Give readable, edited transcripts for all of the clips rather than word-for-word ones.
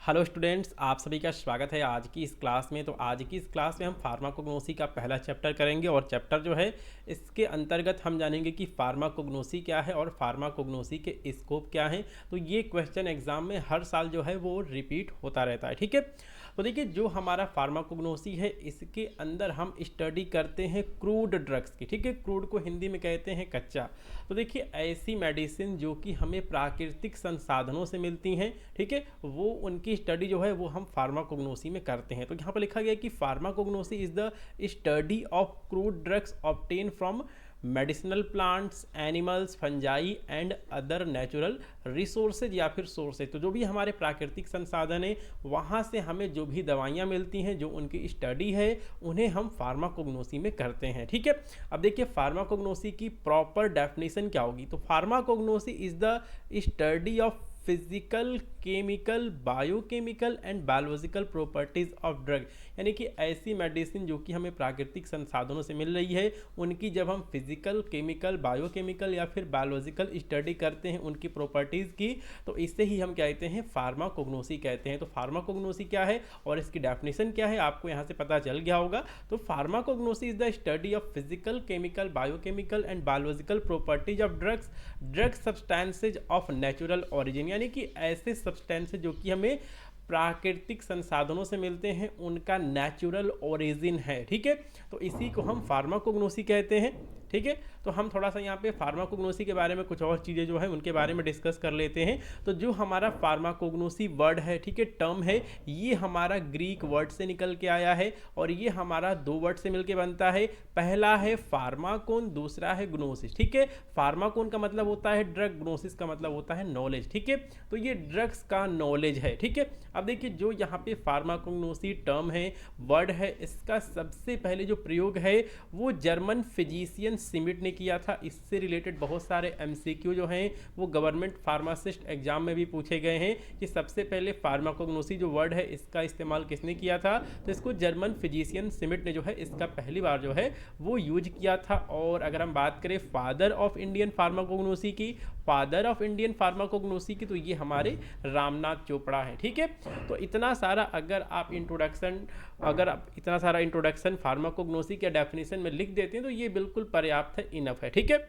Hello students, आप सभी का स्वागत है आज की इस क्लास में। तो आज की इस क्लास में हम फार्माकोग्नोसी का पहला चैप्टर करेंगे और चैप्टर जो है इसके अंतर्गत हम जानेंगे कि फार्माकोग्नोसी क्या है और फार्माकोग्नोसी के स्कोप क्या हैं। तो ये क्वेश्चन एग्जाम में हर साल जो है वो रिपीट होता रहता है, ठीक है। तो देखिए, जो हमारा फार्माकोग्नोसी है इसके अंदर हम स्टडी करते हैं क्रूड ड्रग्स की, ठीक है। क्रूड को हिंदी में कहते हैं कच्चा। तो देखिए, ऐसी मेडिसिन जो कि हमें प्राकृतिक संसाधनों से मिलती हैं, ठीक है, वो उनकी स्टडी जो है वो हम फार्माकोग्नोसी में करते हैं। तो यहाँ पर लिखा गया कि pharmacognosy is the study of crude drugs obtain from medicinal plants, animals, fungi and other natural resources या फिर सोर्सेज। तो जो भी हमारे प्राकृतिक संसाधन है वहाँ से हमें जो भी दवाइयाँ मिलती हैं, जो उनकी स्टडी है, उन्हें हम फार्माकोग्नोसी में करते हैं, ठीक है। अब देखिए, फार्माकोग्नोसी की प्रॉपर डेफिनेशन क्या होगी। तो pharmacognosy is the study of physical, chemical, biochemical and biological properties of drug. यानी कि ऐसी मेडिसिन जो कि हमें प्राकृतिक संसाधनों से मिल रही है, उनकी जब हम फिजिकल, केमिकल, बायोकेमिकल या फिर बायोलॉजिकल स्टडी करते हैं उनकी प्रॉपर्टीज़ की, तो इसे ही हम कहते हैं फार्माकोग्नोसी कहते हैं। तो फार्माकोग्नोसी क्या है और इसकी डेफिनेशन क्या है, आपको यहाँ से पता चल गया होगा। तो pharmacognosy is the study of physical, chemical, biochemical and biological properties of drug substances of natural origin. यानी कि ऐसे सब्सटेंसेज जो कि हमें प्राकृतिक संसाधनों से मिलते हैं, उनका नेचुरल ओरिजिन है, ठीक है। तो इसी को हम फार्माकोग्नोसी कहते हैं, ठीक है। तो हम थोड़ा सा यहाँ पे फार्माकोग्नोसी के बारे में कुछ और चीज़ें जो है उनके बारे में डिस्कस कर लेते हैं। तो जो हमारा फार्माकोग्नोसी वर्ड है, ठीक है, टर्म है, ये हमारा ग्रीक वर्ड से निकल के आया है और ये हमारा दो वर्ड से मिलके बनता है। पहला है फार्माकोन, दूसरा है ग्नोसिस, ठीक है। फार्माकोन का मतलब होता है ड्रग, ग्नोसिस का मतलब होता है नॉलेज, ठीक है। तो ये ड्रग्स का नॉलेज है, ठीक है। अब देखिए, जो यहाँ पे फार्माकोग्नोसी टर्म है, वर्ड है, इसका सबसे पहले जो प्रयोग है वो जर्मन फिजिशियन सिमिट ने किया था। इससे रिलेटेड बहुत सारे एमसीक्यू जो हैं वो गवर्नमेंट फार्मासिस्ट एग्जाम में भी पूछे गए हैं कि सबसे पहले फार्माकोग्नोसी जो वर्ड है इसका इस्तेमाल किसने किया था। तो इसको जर्मन फिजिशियन सिमिट ने जो है इसका पहली बार जो है वो यूज किया था। और अगर हम बात करें फादर ऑफ इंडियन फार्माकोग्नोसी की, तो ये हमारे रामनाथ चोपड़ा हैं, ठीक है। तो इतना सारा इतना सारा इंट्रोडक्शन फार्माकोग्नोसी के डेफिनेशन में लिख देते हैं तो ये बिल्कुल पर्याप्त है, इनफ है, ठीक है।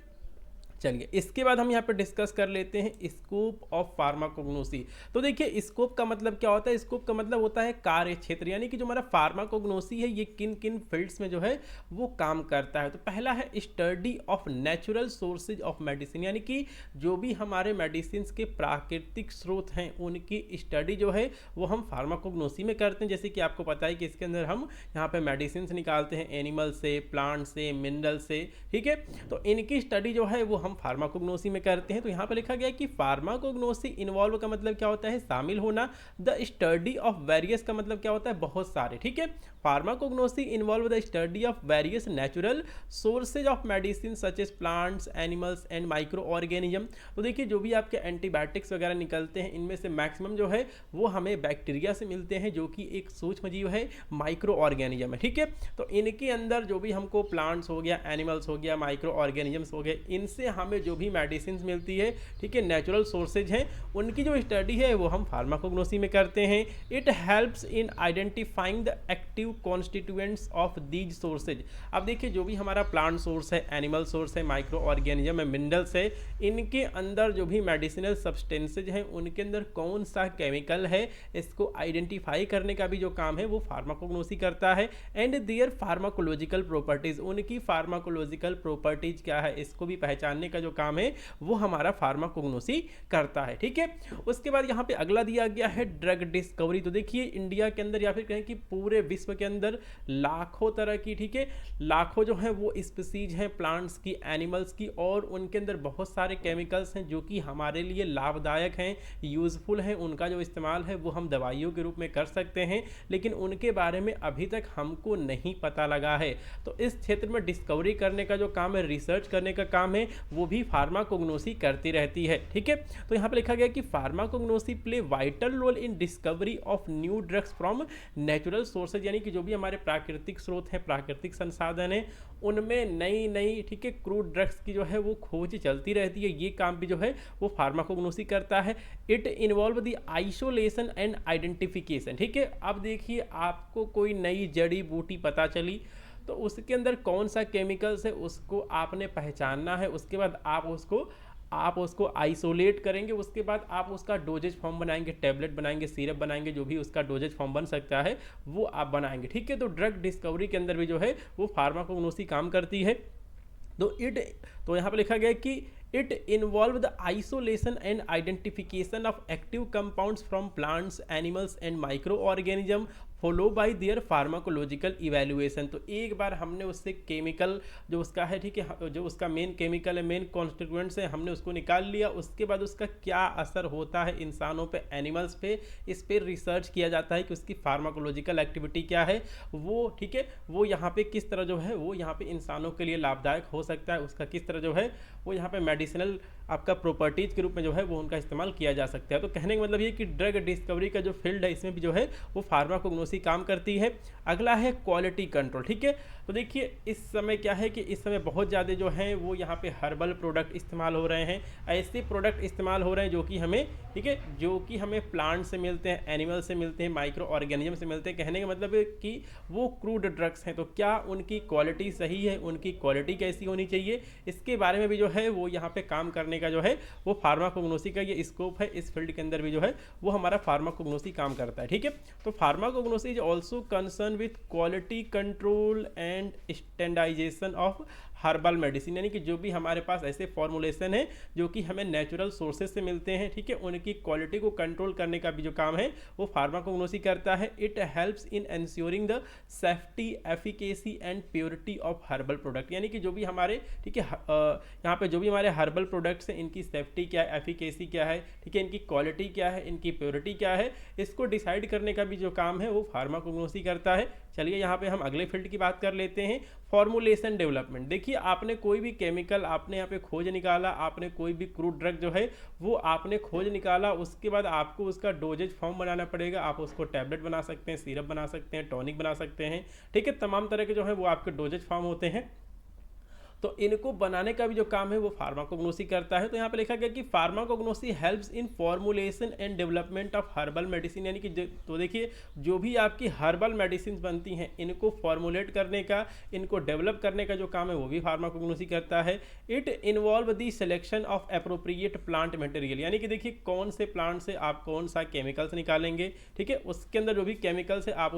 चलिए, इसके बाद हम यहाँ पे डिस्कस कर लेते हैं स्कोप ऑफ फार्माकोग्नोसी। तो देखिए, स्कोप का मतलब क्या होता है। स्कोप का मतलब होता है कार्य क्षेत्र, यानी कि जो हमारा फार्माकोग्नोसी है ये किन किन फील्ड्स में जो है वो काम करता है। तो पहला है study of natural sources of medicine, यानी कि जो भी हमारे मेडिसिन के प्राकृतिक स्रोत हैं उनकी स्टडी जो है वो हम फार्माकोग्नोसी में करते हैं। जैसे कि आपको पता है कि इसके अंदर हम यहाँ पे मेडिसिन निकालते हैं एनिमल से, प्लांट से, मिनरल से, ठीक है। तो इनकी स्टडी जो है वो हम फार्माकोग्नोसी में करते हैं। तो यहाँ पर लिखा गया है कि फार्माकोग्नोसी इन्वॉल्व का मतलब क्या होता है, शामिल होना। द स्टडी ऑफ वेरियस का मतलब क्या होता है, बहुत सारे, ठीक है। Pharmacognosy involve the study of various natural sources of medicine such as plants, animals and micro organism. तो देखिए, जो भी आपके एंटीबायोटिक्स वगैरह निकलते हैं इनमें से मैक्सिमम जो है वो हमें बैक्टीरिया से मिलते हैं, जो कि एक सूक्ष्म जीव है, माइक्रो ऑर्गेनिज्म है, ठीक है। तो इनके अंदर जो भी हमको प्लांट्स हो गया, एनिमल्स हो गया, माइक्रो ऑर्गेनिजम्स हो गए, इनसे हमें जो भी मेडिसिन मिलती है, ठीक है, नेचुरल सोर्सेज हैं, उनकी जो स्टडी है वो हम फार्माकोग्नोसी में करते हैं। It helps in identifying the active constituents of these sources. अब देखिए, जो भी हमारा प्लांट सोर्स है, एनिमल सोर्स है, माइक्रो ऑर्गेनिज्म है, मिनरल्स है, इनके अंदर जो भी मेडिसिनल सब्सटेंसेज हैं उनके अंदर कौन सा केमिकल है, इसको आइडेंटिफाई करने का भी जो काम है वो फार्माकोग्नोसी करता है। एंड देयर फार्माकोलॉजिकल प्रॉपर्टीज, उनकी फार्माकोलॉजिकल प्रॉपर्टीज क्या है इसको भी पहचानने का जो काम है वो हमारा फार्माकोग्नोसी करता है, ठीक है। उसके बाद यहाँ पे अगला दिया गया है ड्रग डिस्कवरी। तो देखिए, इंडिया के अंदर या फिर कहें कि पूरे विश्व के अंदर लाखों तरह की, ठीक है, लाखों जो है वो स्पीसीज हैं प्लांट्स की, एनिमल्स की, और उनके अंदर बहुत सारे केमिकल्स हैं जो कि हमारे लिए लाभदायक हैं, यूजफुल हैं। उनका जो इस्तेमाल है वो हम दवाइयों के रूप में कर सकते हैं, लेकिन उनके बारे में अभी तक हमको नहीं पता लगा है। तो इस क्षेत्र में डिस्कवरी करने का जो काम है, रिसर्च करने का काम है, वो भी फार्माकोग्नोसी करती रहती है। ठीक है, तो यहाँ पे लिखा गया कि pharmacognosy play vital role in discovery of new drugs from natural sources, यानी कि जो भी हमारे प्राकृतिक स्रोत हैं, प्राकृतिक संसाधन हैं, उनमें नई नई, ठीक है, क्रूड ड्रग्स की जो है वो खोज चलती रहती है। ये काम भी जो है वो फार्माकोग्नोसी करता है। It involve the isolation and identification. ठीक है, अब देखिए आपको कोई नई जड़ी बूटी पता चली तो उसके अंदर कौन सा केमिकल्स है उसको आपने पहचानना है। उसके बाद आप उसको आइसोलेट करेंगे, उसके बाद आप उसका डोजेज फॉर्म बनाएंगे, टैबलेट बनाएंगे, सिरप बनाएंगे, जो भी उसका डोजेज फॉर्म बन सकता है वो आप बनाएंगे। ठीक है, तो ड्रग डिस्कवरी के अंदर भी जो है वो फार्माकोग्नोसी काम करती है। तो यहाँ पे लिखा गया है कि it involve the isolation and identification of active compounds from plants, animals and micro organism follow by there pharmacological evaluation. तो एक बार हमने उससे केमिकल जो उसका है, ठीक है, जो उसका मेन केमिकल है, मेन कॉन्स्टिट्यूएंट्स है, हमने उसको निकाल लिया। उसके बाद उसका क्या असर होता है इंसानों पे, एनिमल्स पे, इस पर रिसर्च किया जाता है कि उसकी फार्माकोलॉजिकल एक्टिविटी क्या है वो, ठीक है, वो यहाँ पे किस तरह जो है वो यहाँ पे इंसानों के लिए लाभदायक हो सकता है, उसका किस तरह जो है वो यहाँ पे मेडिसिनल आपका प्रॉपर्टीज के रूप में जो है वो उनका इस्तेमाल किया जा सकता है। तो कहने का मतलब ये कि ड्रग डिस्कवरी का जो फील्ड है इसमें भी जो है वो फार्माकोग्नोसी काम करती है। अगला है क्वालिटी कंट्रोल। ठीक है, तो देखिए इस समय क्या है कि इस समय बहुत ज़्यादा जो है वो यहाँ पे हर्बल प्रोडक्ट इस्तेमाल हो रहे हैं, ऐसे प्रोडक्ट इस्तेमाल हो रहे हैं जो कि हमें, ठीक है, जो कि हमें प्लांट से मिलते हैं, एनिमल से मिलते हैं, माइक्रो ऑर्गेनिज्म से मिलते हैं। कहने का मतलब है कि वो क्रूड ड्रग्स हैं, तो क्या उनकी क्वालिटी सही है, उनकी क्वालिटी कैसी होनी चाहिए, इसके बारे में भी जो है वो यहाँ पे काम करने का जो है वो फार्माकोग्नोसी का ये स्कोप है। इस फील्ड के अंदर भी जो है वो हमारा फार्माकोग्नोसी काम करता है। ठीक है, तो pharmacognosy is also concern with quality control and standardisation of herbal medicine, यानी कि जो भी हमारे पास ऐसे फॉर्मुलेशन है जो कि हमें नेचुरल सोर्सेज से मिलते हैं, ठीक है, उनकी क्वालिटी को कंट्रोल करने का भी जो काम है वो फार्माकोग्नोसी करता है। It helps in ensuring the safety, efficacy and purity of herbal product, यानी कि जो भी हमारे, ठीक है, यहाँ पे जो भी हमारे हर्बल प्रोडक्ट्स हैं इनकी सेफ्टी क्या है, एफिकेसी क्या है, ठीक है, इनकी क्वालिटी क्या है, इनकी प्योरिटी क्या है, इसको डिसाइड करने का भी जो काम है वो फार्माकोग्नोसी करता है। चलिए यहाँ पे हम अगले फील्ड की बात कर लेते हैं, फॉर्मुलेशन डेवलपमेंट। देखिए आपने कोई भी केमिकल आपने यहाँ पे खोज निकाला, आपने कोई भी क्रूड ड्रग जो है वो आपने खोज निकाला, उसके बाद आपको उसका डोजेज फॉर्म बनाना पड़ेगा। आप उसको टैबलेट बना सकते हैं, सिरप बना सकते हैं, टॉनिक बना सकते हैं, ठीक है, तमाम तरह के जो है वो आपके डोजेज फॉर्म होते हैं। तो इनको बनाने का भी जो काम है वो फार्माकोग्नोसी करता है। तो यहाँ पे लिखा गया कि pharmacognosy helps in formulation and development of herbal medicine, यानी कि तो देखिए जो भी आपकी हर्बल मेडिसिन बनती हैं इनको फॉर्मुलेट करने का, इनको डेवलप करने का जो काम है वो भी फार्माकोग्नोसी करता है। It involve the selection of appropriate plant material, यानी कि देखिए कौन से प्लांट से आप कौन सा केमिकल्स निकालेंगे, ठीक है, उसके अंदर जो भी केमिकल्स है आप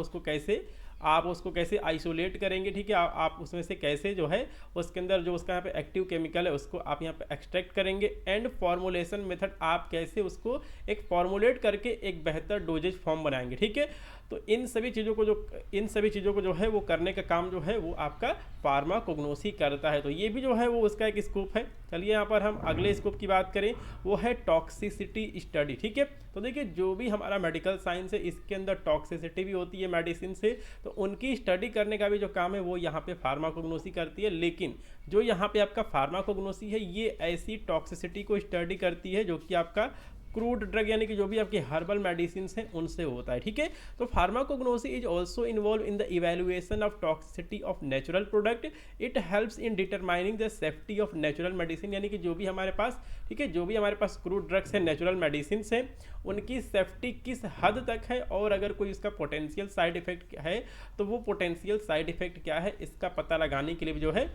उसको कैसे आइसोलेट करेंगे, ठीक है, आप उसमें से कैसे जो है उसके अंदर जो उसका यहाँ पे एक्टिव केमिकल है उसको आप यहाँ पे एक्सट्रैक्ट करेंगे। एंड फॉर्मुलेशन मेथड, आप कैसे उसको एक फॉर्मुलेट करके एक बेहतर डोजेज फॉर्म बनाएंगे। ठीक है, तो इन सभी चीज़ों को जो है वो करने का काम जो है वो आपका फार्माकोग्नोसी करता है। तो ये भी जो है वो उसका एक स्कोप है। चलिए यहाँ पर हम अगले स्कोप की बात करें, वो है टॉक्सिसिटी स्टडी। ठीक है, तो देखिए जो भी हमारा मेडिकल साइंस है इसके अंदर टॉक्सिसिटी भी होती है मेडिसिन से, तो उनकी स्टडी करने का भी जो काम है वो यहाँ पे फार्माकोग्नोसी करती है। लेकिन जो यहाँ पे आपका फार्माकोग्नोसी है ये ऐसी टॉक्सिसिटी को स्टडी करती है जो कि आपका क्रूड ड्रग, यानी कि जो भी आपके हर्बल मेडिसिन हैं उनसे होता है। ठीक है, तो pharmacognosy is also involve in the evaluation of toxicity of natural product. It helps in determining the safety of natural medicine, यानी कि जो भी हमारे पास, ठीक है, जो भी हमारे पास क्रूड ड्रग्स हैं, नेचुरल मेडिसिन हैं, उनकी सेफ्टी किस हद तक है और अगर कोई इसका पोटेंशियल साइड इफेक्ट है तो वो पोटेंशियल साइड इफेक्ट क्या है इसका पता लगाने के लिए भी जो है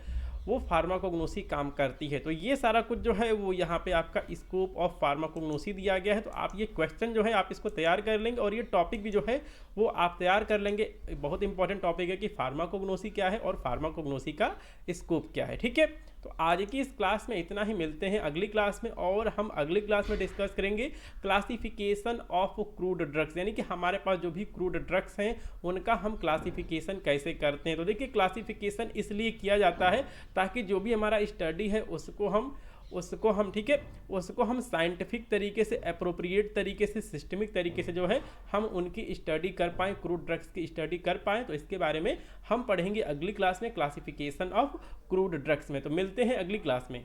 वो फार्माकोग्नोसी काम करती है। तो ये सारा कुछ जो है वो यहाँ पे आपका स्कोप ऑफ फार्माकोग्नोसी दिया गया है। तो आप ये क्वेश्चन जो है आप इसको तैयार कर लेंगे और ये टॉपिक भी जो है वो आप तैयार कर लेंगे। बहुत इंपॉर्टेंट टॉपिक है कि फार्माकोग्नोसी क्या है और फार्माकोग्नोसी का स्कोप क्या है। ठीक है, तो आज की इस क्लास में इतना ही, मिलते हैं अगली क्लास में और हम अगली क्लास में डिस्कस करेंगे क्लासिफिकेशन ऑफ क्रूड ड्रग्स, यानी कि हमारे पास जो भी क्रूड ड्रग्स हैं उनका हम क्लासिफिकेशन कैसे करते हैं। तो देखिए क्लासिफिकेशन इसलिए किया जाता है ताकि जो भी हमारा स्टडी है उसको हम ठीक है उसको हम साइंटिफिक तरीके से, अप्रोप्रिएट तरीके से, सिस्टमिक तरीके से जो है हम उनकी स्टडी कर पाएँ, क्रूड ड्रग्स की स्टडी कर पाएँ। तो इसके बारे में हम पढ़ेंगे अगली क्लास में, क्लासिफिकेशन ऑफ क्रूड ड्रग्स में। तो मिलते हैं अगली क्लास में।